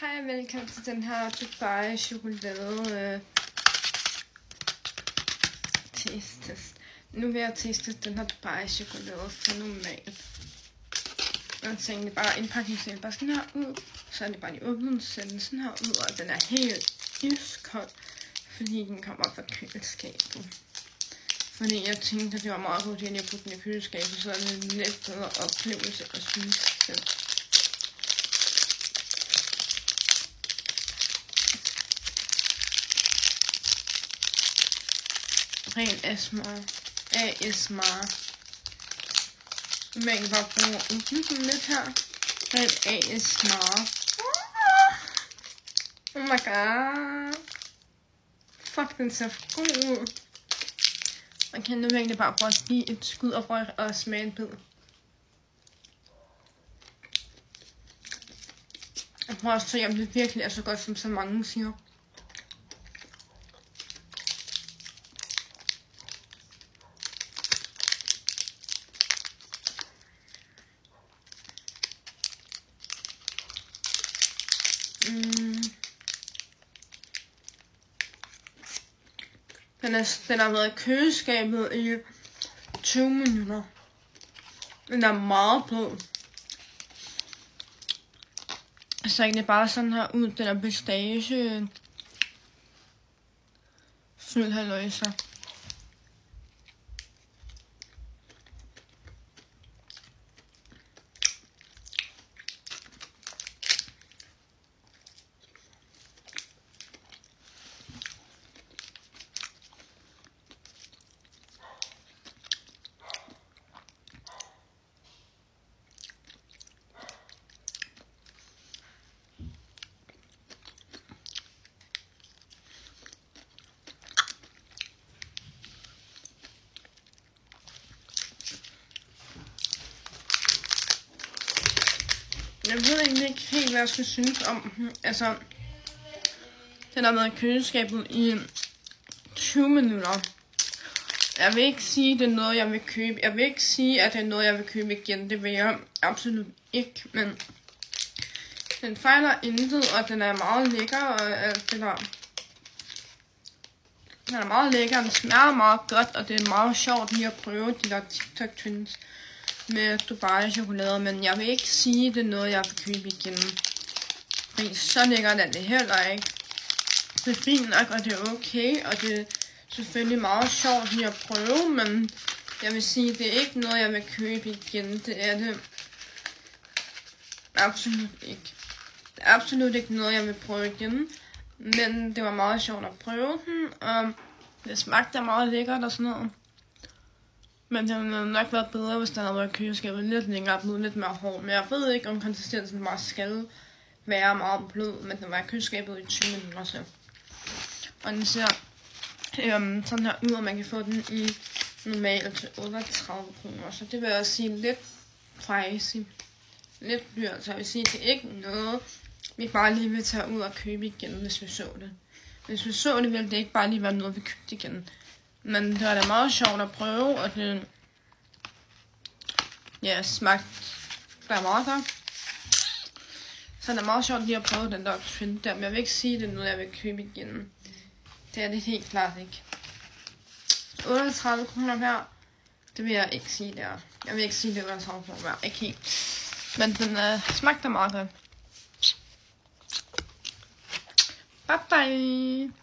Hej og velkommen til den her Dubai chokolade test. Nu vil jeg teste den her Dubai chokolade for normalt. Og så egentlig bare indpakningen bare sådan her ud. Så er det bare i åbnen, så ser den sådan her ud, og den er helt iskold, fordi den kommer fra køleskabet. Fordi jeg tænkte, at det var meget godt, at jeg putte den i køleskabet, så er det en lidt bedre oplevelse at spise den. Ren ASMR. Man kan bare bruge sådan lidt her. Ren ASMR. Oh my god. Fuck, den ser god ud. Man kan nu egentlig bare prøve at give et skud og smage en bid. Jeg prøver også at se, om det virkelig er så godt, som så mange siger. Den har været i køleskabet i 20 minutter. Den er meget blød. Så egentlig bare sådan her ud. Den er pistage fyldt halvøjser. Jeg ved egentlig ikke helt, hvad jeg skal synes om. Altså, den har været i køleskabet i 20 minutter. Jeg vil ikke sige, at det er noget, jeg vil købe. Jeg vil ikke sige, at det er noget, jeg vil købe igen. Det vil jeg absolut ikke. Men den fejler intet, og den er meget lækker. Og alt det der. Den er meget lækker, den smager meget godt, og det er meget sjovt lige at prøve de der TikTok trends med Dubai chokolade, men jeg vil ikke sige, at det er noget, jeg vil købe igen. Fordi så lækkert er det heller ikke. Det er fint nok, og det er okay, og det er selvfølgelig meget sjovt lige at prøve, men jeg vil sige, at det er ikke noget, jeg vil købe igen. Det er det absolut ikke. Det er absolut ikke noget, jeg vil prøve igen, men det var meget sjovt at prøve den, og det smagte meget lækkert og sådan noget. Men det havde nok været bedre, hvis der havde været køleskabet lidt længere, blevet lidt mere hård. Men jeg ved ikke, om konsistensen bare skal være meget blød, men den var i køleskabet i 20 minutter så. Og den ser sådan her ud, og man kan få den i normalt til 38 kroner. Så det vil jeg sige lidt pricey. Lidt dyrt, så jeg vil sige, at det er ikke noget, vi bare lige vil tage ud og købe igen, hvis vi så det. Hvis vi så det, ville det ikke bare lige være noget, vi købte igen. Men det var da meget sjovt at prøve, og det smagte der meget godt. Så det er meget sjovt lige at prøve den der trend der, men jeg vil ikke sige, at det er noget, jeg vil købe igen. Det er det helt klart ikke. 38 kroner hver, det vil jeg ikke sige der. Jeg vil ikke sige, det er 38 kroner hver, ikke helt. Men den smagte meget godt. Bye bye!